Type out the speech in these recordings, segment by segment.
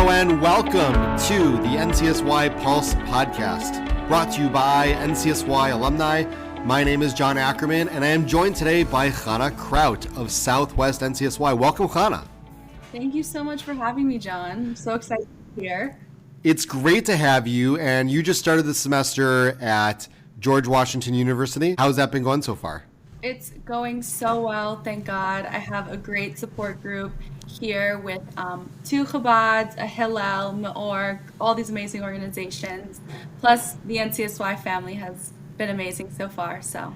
Hello and welcome to the NCSY Pulse podcast, brought to you by NCSY Alumni. My name is John Ackerman, and I am joined today by Kraut of Southwest NCSY. Welcome, Chana. Thank you so much for having me, John. I'm so excited to be here. It's great to have you, and you just started the semester at George Washington University. How's that been going so far? It's going so well, thank God. I have a great support group here with two Chabads, a Hillel, Meor, all these amazing organizations. Plus, the NCSY family has been amazing so far. So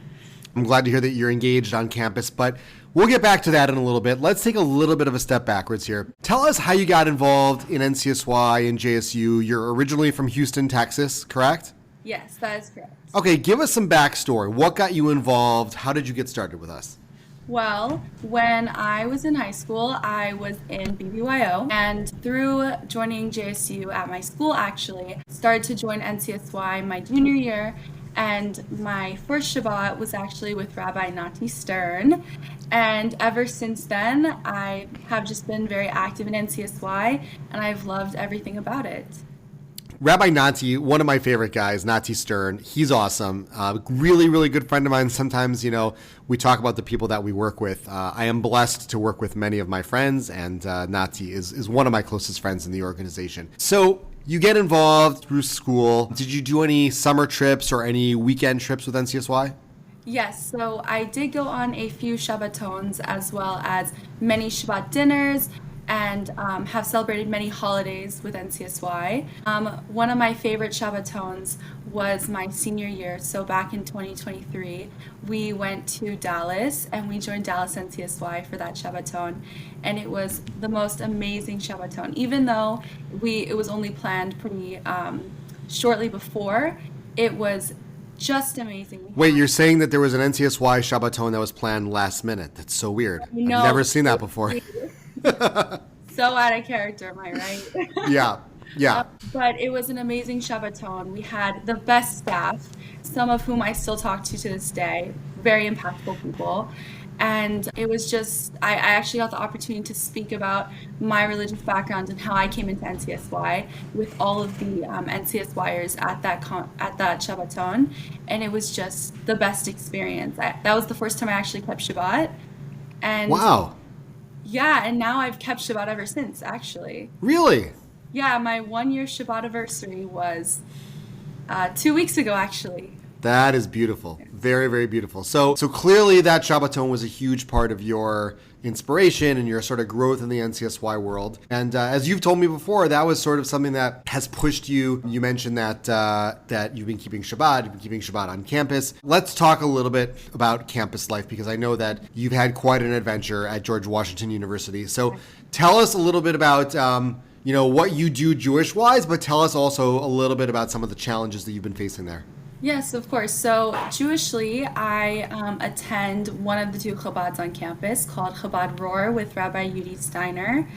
I'm glad to hear that you're engaged on campus, but we'll get back to that in a little bit. Let's take a little bit of a step backwards here. Tell us how you got involved in NCSY and JSU. You're originally from Houston, Texas, correct? Yes, that is correct. Okay, give us some backstory. What got you involved? How did you get started with us? Well, when I was in high school, I was in BBYO, and through joining JSU at my school, actually, started to join NCSY my junior year, and my first Shabbat was actually with Rabbi Nati Stern, and ever since then, I have just been very active in NCSY, and I've loved everything about it. Rabbi Nati, one of my favorite guys, Nati Stern, he's awesome. Really, really good friend of mine. Sometimes, we talk about the people that we work with. I am blessed to work with many of my friends, and Nati is one of my closest friends in the organization. So you get involved through school. Did you do any summer trips or any weekend trips with NCSY? Yes, so I did go on a few Shabbatons as well as many Shabbat dinners, and have celebrated many holidays with NCSY. One of my favorite Shabbatons was my senior year. So back in 2023, we went to Dallas and we joined Dallas NCSY for that Shabbaton. And it was the most amazing Shabbaton. Even though it was only planned pretty shortly before, it was just amazing. Wait, you're saying that there was an NCSY Shabbaton that was planned last minute? That's so weird. I've never seen that before. So out of character, am I right? Yeah. But it was an amazing Shabbaton. We had the best staff, some of whom I still talk to this day, very impactful people. And it was just, I actually got the opportunity to speak about my religious background and how I came into NCSY with all of the NCSYers at that Shabbaton. And it was just the best experience. That was the first time I actually kept Shabbat. And wow. Yeah, and now I've kept Shabbat ever since, actually. Really? Yeah, my 1-year Shabbat anniversary was 2 weeks ago, actually. That is beautiful. Very, very beautiful. So clearly that Shabbaton was a huge part of your inspiration and your sort of growth in the NCSY world. And as you've told me before, that was sort of something that has pushed you. You mentioned that you've been keeping Shabbat on campus. Let's talk a little bit about campus life, because I know that you've had quite an adventure at George Washington University. So tell us a little bit about what you do Jewish-wise, but tell us also a little bit about some of the challenges that you've been facing there. Yes, of course. So Jewishly, I attend one of the two Chabads on campus called Chabad Roar with Rabbi Yudi Steiner,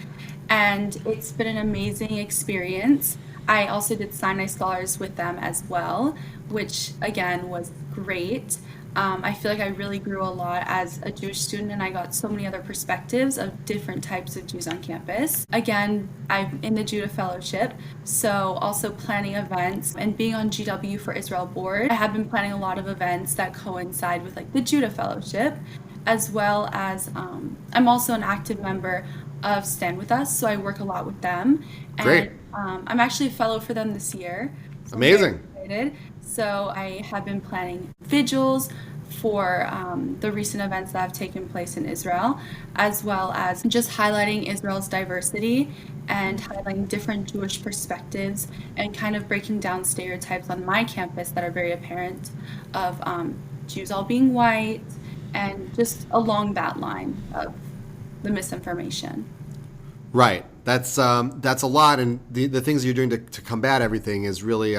and it's been an amazing experience. I also did Sinai Scholars with them as well, which again was great. I feel like I really grew a lot as a Jewish student, and I got so many other perspectives of different types of Jews on campus. Again, I'm in the Judah Fellowship, so also planning events and being on GW for Israel board. I have been planning a lot of events that coincide with the Judah Fellowship, as well as I'm also an active member of Stand With Us, so I work a lot with them. And, great. I'm actually a fellow for them this year. So amazing. So I have been planning vigils for the recent events that have taken place in Israel, as well as just highlighting Israel's diversity and highlighting different Jewish perspectives and kind of breaking down stereotypes on my campus that are very apparent of Jews all being white and just along that line of the misinformation. Right. That's a lot, and the things you're doing to combat everything is really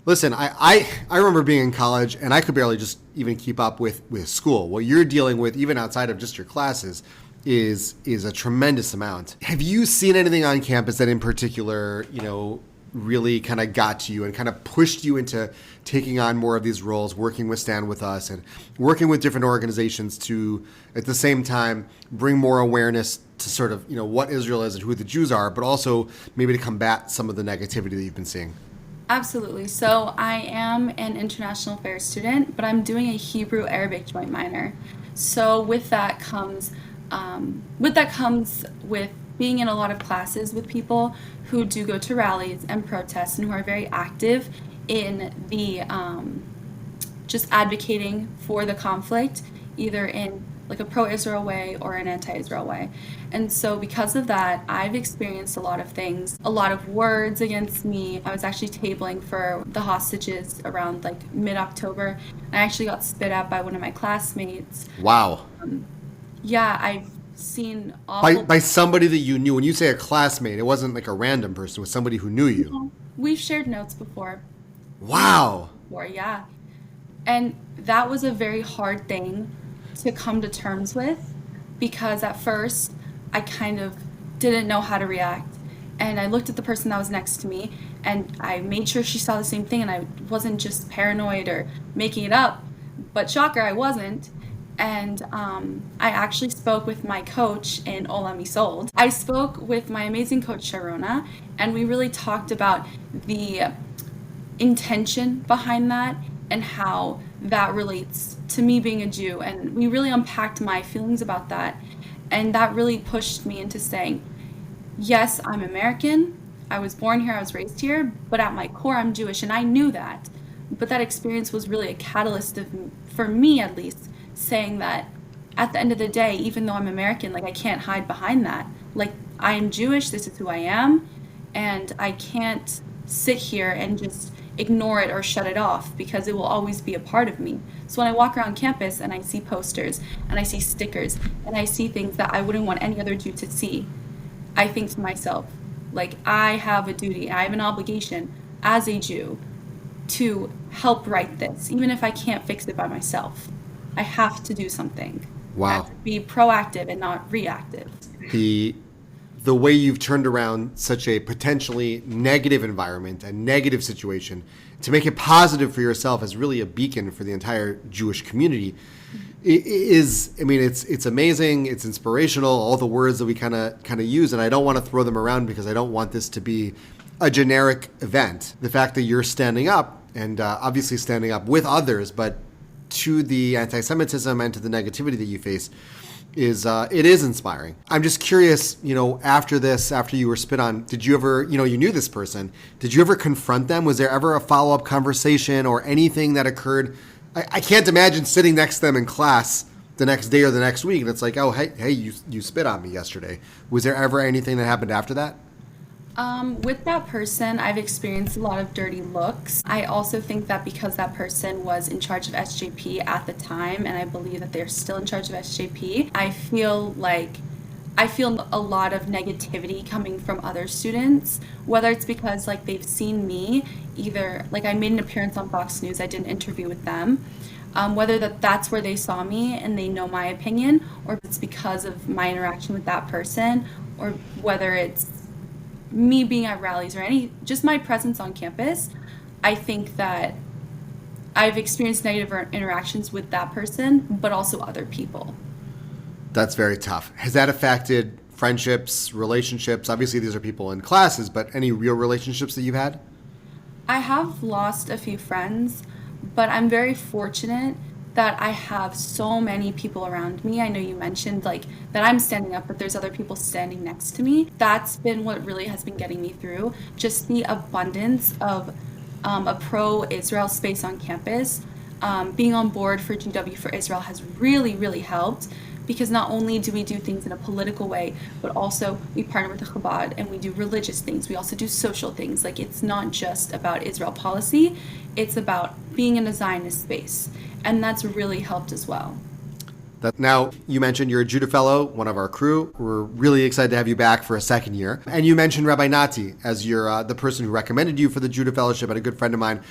listen, I remember being in college, and I could barely just even keep up with school. What you're dealing with, even outside of just your classes, is a tremendous amount. Have you seen anything on campus that in particular, really kind of got to you and kind of pushed you into taking on more of these roles, working with Stand With Us and working with different organizations to, at the same time, bring more awareness to sort of, what Israel is and who the Jews are, but also maybe to combat some of the negativity that you've been seeing? Absolutely. So I am an international affairs student, but I'm doing a Hebrew Arabic joint minor. So with that comes with being in a lot of classes with people who do go to rallies and protests and who are very active in the just advocating for the conflict, either in like a pro-Israel way or an anti-Israel way. And so because of that, I've experienced a lot of things, a lot of words against me. I was actually tabling for the hostages around like mid-October. I actually got spit at by one of my classmates. Wow. Yeah, I've seen awful. By somebody that you knew. When you say a classmate, it wasn't like a random person. It was somebody who knew you. We've shared notes before. Wow. Yeah. And that was a very hard thing to come to terms with, because at first I kind of didn't know how to react. And I looked at the person that was next to me and I made sure she saw the same thing, and I wasn't just paranoid or making it up. But shocker, I wasn't. And I actually spoke with my coach in Olam Sold. I spoke with my amazing coach Sharona, and we really talked about the intention behind that and how that relates to me being a Jew. And we really unpacked my feelings about that. And that really pushed me into saying, yes, I'm American. I was born here, I was raised here, but at my core, I'm Jewish. And I knew that. But that experience was really a catalyst for me, at least, saying that at the end of the day, even though I'm American, like I can't hide behind that. Like I am Jewish, this is who I am, and I can't sit here and just ignore it or shut it off, because it will always be a part of me. So when I walk around campus and I see posters and I see stickers and I see things that I wouldn't want any other Jew to see, I think to myself, like I have a duty, I have an obligation as a Jew to help right this, even if I can't fix it by myself. I have to do something. Wow. I have to be proactive and not reactive. The way you've turned around such a potentially negative environment, a negative situation, to make it positive for yourself as really a beacon for the entire Jewish community it's amazing. It's inspirational. All the words that we kind of use, and I don't want to throw them around because I don't want this to be a generic event. The fact that you're standing up and obviously standing up with others, but to the anti-Semitism and to the negativity that you face it is inspiring. I'm just curious, after you were spit on, did you ever, you knew this person, did you ever confront them? Was there ever a follow-up conversation or anything that occurred? I can't imagine sitting next to them in class the next day or the next week and it's like, oh, hey, you spit on me yesterday. Was there ever anything that happened after that? With that person, I've experienced a lot of dirty looks. I also think that because that person was in charge of SJP at the time, and I believe that they're still in charge of SJP, I feel a lot of negativity coming from other students, whether it's because like they've seen me, either like I made an appearance on Fox News, I did an interview with them, whether that's where they saw me and they know my opinion, or if it's because of my interaction with that person, or whether it's me being at rallies or just my presence on campus. I think that I've experienced negative interactions with that person, but also other people. That's very tough. Has that affected friendships, relationships? Obviously, these are people in classes, but any real relationships that you've had? I have lost a few friends, but I'm very fortunate that I have so many people around me. I know you mentioned like that I'm standing up, but there's other people standing next to me. That's been what really has been getting me through. Just the abundance of a pro-Israel space on campus. Being on board for GW for Israel has really, really helped, because not only do we do things in a political way, but also we partner with the Chabad and we do religious things. We also do social things. Like it's not just about Israel policy, it's about being in a Zionist space. And that's really helped as well. Now, you mentioned you're a Judah Fellow, one of our crew. We're really excited to have you back for a second year. And you mentioned Rabbi Nati as the person who recommended you for the Judah Fellowship, and a good friend of mine.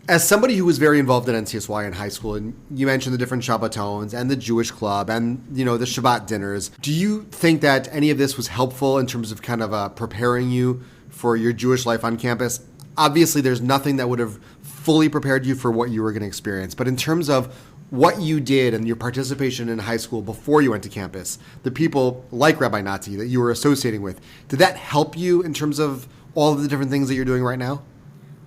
As somebody who was very involved in NCSY in high school, and you mentioned the different Shabbatons and the Jewish club and, the Shabbat dinners, do you think that any of this was helpful in terms of kind of preparing you for your Jewish life on campus. Obviously, there's nothing that would have fully prepared you for what you were going to experience. But in terms of what you did and your participation in high school before you went to campus, the people like Rabbi Nati that you were associating with, did that help you in terms of all of the different things that you're doing right now?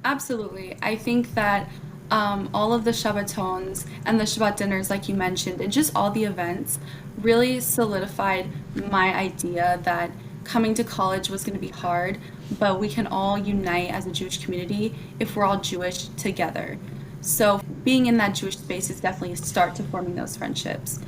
Absolutely. I think that all of the Shabbatons and the Shabbat dinners, like you mentioned, and just all the events really solidified my idea that coming to college was going to be hard, but we can all unite as a Jewish community if we're all Jewish together. So being in that Jewish space is definitely a start to forming those friendships.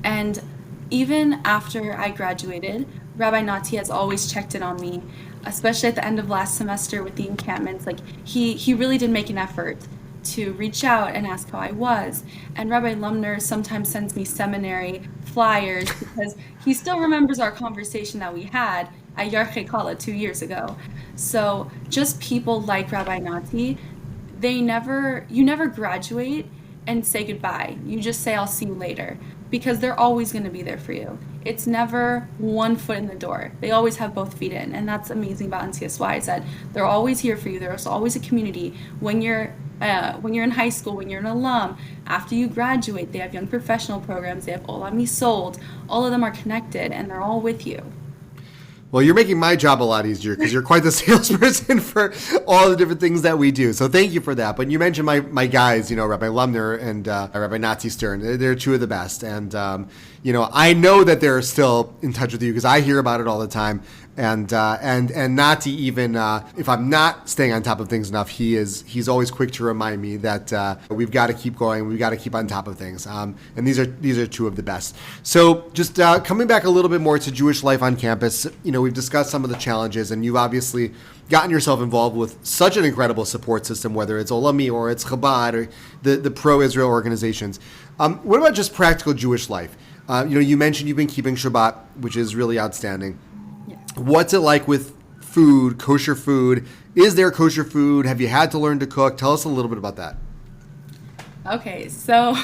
And even after I graduated, Rabbi Nati has always checked in on me, especially at the end of last semester with the encampments. Like he really did make an effort to reach out and ask how I was. And Rabbi Lumner sometimes sends me seminary flyers because he still remembers our conversation that we had at Yarchei Kala 2 years ago. So just people like Rabbi Nati, you never graduate and say goodbye. You just say, I'll see you later, because they're always going to be there for you. It's never one foot in the door. They always have both feet in. And that's amazing about NCSY is that they're always here for you. There's always a community. When you're in high school, when you're an alum, after you graduate, they have young professional programs. They have Olami Sold. All of them are connected and they're all with you. Well, you're making my job a lot easier because you're quite the salesperson for all the different things that we do. So thank you for that. But you mentioned my guys, Rabbi Lumner and Rabbi Nati Stern. They're two of the best. And, I know that they're still in touch with you because I hear about it all the time. And Nati, even if I'm not staying on top of things enough, he's always quick to remind me that we've got to keep going, we've got to keep on top of things. And these are two of the best. So just coming back a little bit more to Jewish life on campus, we've discussed some of the challenges, and you've obviously gotten yourself involved with such an incredible support system, whether it's Olami or it's Chabad or the pro-Israel organizations. What about just practical Jewish life? You mentioned you've been keeping Shabbat, which is really outstanding. What's it like with food, kosher food? Is there kosher food? Have you had to learn to cook? Tell us a little bit about that. Okay, so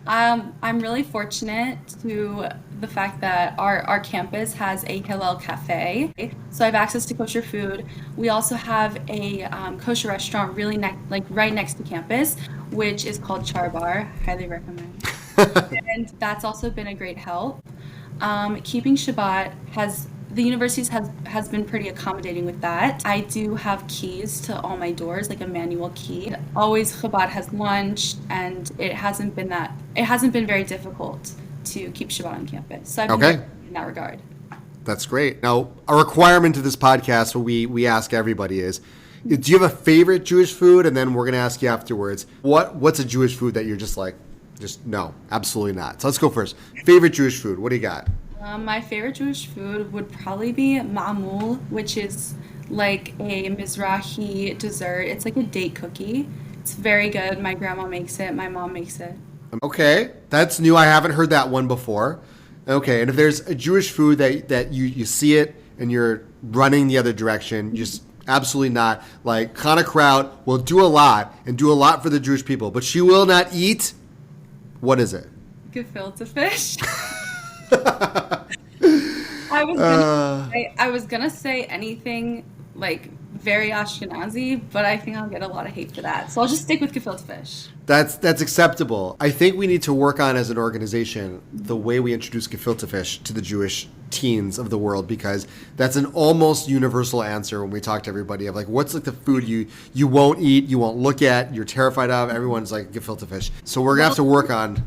I'm really fortunate to the fact that our campus has a Hillel cafe. So I have access to kosher food. We also have a kosher restaurant right next to campus, which is called Char Bar. Highly recommend. And that's also been a great help. Keeping Shabbat the universities has been pretty accommodating with that. I do have keys to all my doors, like a manual key. Always Chabad has lunch, and it hasn't been very difficult to keep Shabbat on campus. So I've been okay in that regard. That's great. Now, a requirement to this podcast, what we ask everybody is, do you have a favorite Jewish food? And then we're going to ask you afterwards, what's a Jewish food that you're just no, absolutely not. So let's go first. Favorite Jewish food, what do you got? My favorite Jewish food would probably be ma'amul, which is like a Mizrahi dessert. It's like a date cookie. It's very good. My grandma makes it. My mom makes it. Okay, that's new. I haven't heard that one before. Okay, and if there's a Jewish food that you see it and you're running the other direction, just absolutely not. Like Hannah Kraut will do a lot for the Jewish people, but she will not eat. What is it? Gefilte fish. I was gonna say anything like very Ashkenazi, but I think I'll get a lot of hate for that. So I'll just stick with gefilte fish. That's acceptable. I think we need to work on as an organization the way we introduce gefilte fish to the Jewish teens of the world, because that's an almost universal answer when we talk to everybody of like, what's like the food you won't eat, you won't look at, you're terrified of. Everyone's like gefilte fish. So we're gonna have to work on.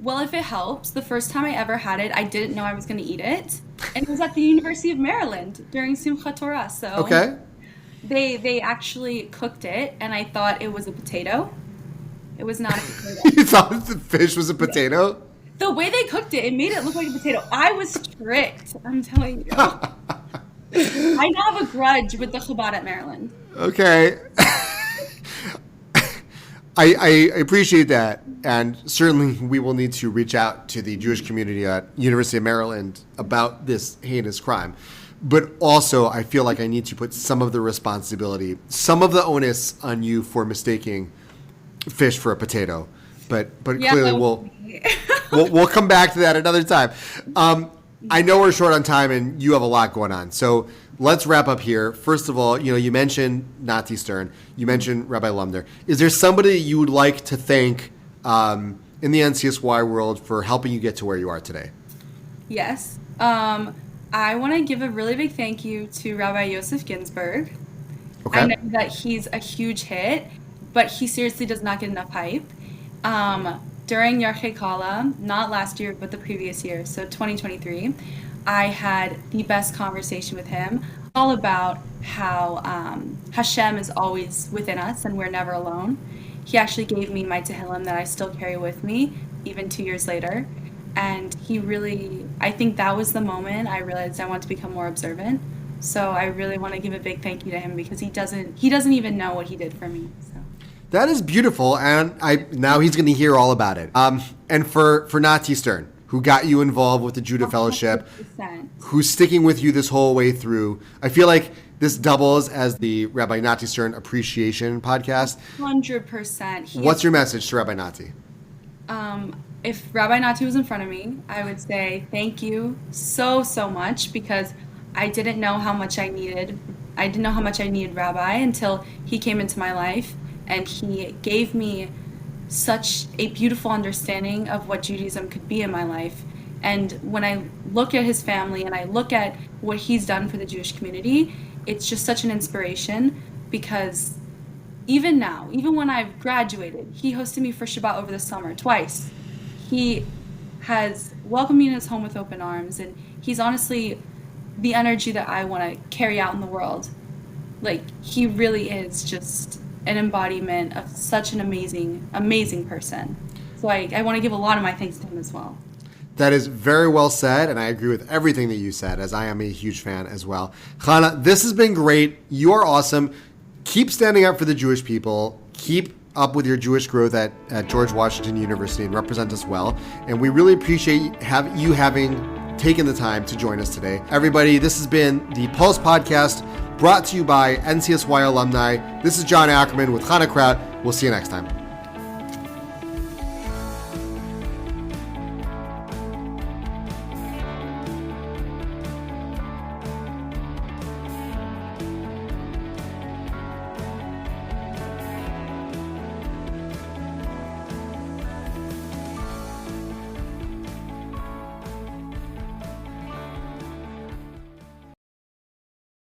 Well, if it helps, the first time I ever had it, I didn't know I was going to eat it. And it was at the University of Maryland during Simchat Torah. So okay. They actually cooked it, and I thought it was a potato. It was not a potato. You thought the fish was a potato? The way they cooked it, it made it look like a potato. I was tricked, I'm telling you. I now have a grudge with the Chabad at Maryland. Okay. I appreciate that, and certainly we will need to reach out to the Jewish community at University of Maryland about this heinous crime. But also, I feel like I need to put some of the responsibility, some of the onus on you for mistaking fish for a potato. But yeah, clearly we'll come back to that another time. I know we're short on time, and you have a lot going on. So let's wrap up here. First of all, you mentioned Nati Stern. You mentioned Rabbi Lumner. Is there somebody you would like to thank in the NCSY world for helping you get to where you are today? Yes. I want to give a really big thank you to Rabbi Yosef Ginsburg. Okay. I know that he's a huge hit, but he seriously does not get enough hype. During Yarchei Kala, not last year, but the previous year, so 2023, I had the best conversation with him, all about how Hashem is always within us and we're never alone. He actually gave me my Tehillim that I still carry with me, even 2 years later. And I think that was the moment I realized I want to become more observant. So I really want to give a big thank you to him because he doesn't even know what he did for me. So. That is beautiful, and now he's going to hear all about it. And for Nati Stern, who got you involved with the Judah Fellowship, 100%. who's sticking with you this whole way through, I feel like this doubles as the Rabbi Nati Stern Appreciation Podcast. 100%. What's your message to Rabbi Nati? If Rabbi Nati was in front of me, I would say thank you so, so much, because I didn't know how much I needed. I didn't know how much I needed Rabbi until he came into my life, and he gave me such a beautiful understanding of what Judaism could be in my life. And when I look at his family and I look at what he's done for the Jewish community, it's just such an inspiration, because even now, even when I've graduated, he hosted me for Shabbat over the summer twice. He has welcomed me in his home with open arms, and he's honestly the energy that I want to carry out in the world. Like, he really is just an embodiment of such an amazing, amazing person. So I want to give a lot of my thanks to him as well. That is very well said, and I agree with everything that you said, as I am a huge fan as well. Chana, this has been great. You are awesome. Keep standing up for the Jewish people. Keep up with your Jewish growth at George Washington University and represent us well. And we really appreciate you having taken the time to join us today. Everybody, this has been the Pulse Podcast, brought to you by NCSY Alumni. This is John Ackerman with Chana Kraut. We'll see you next time.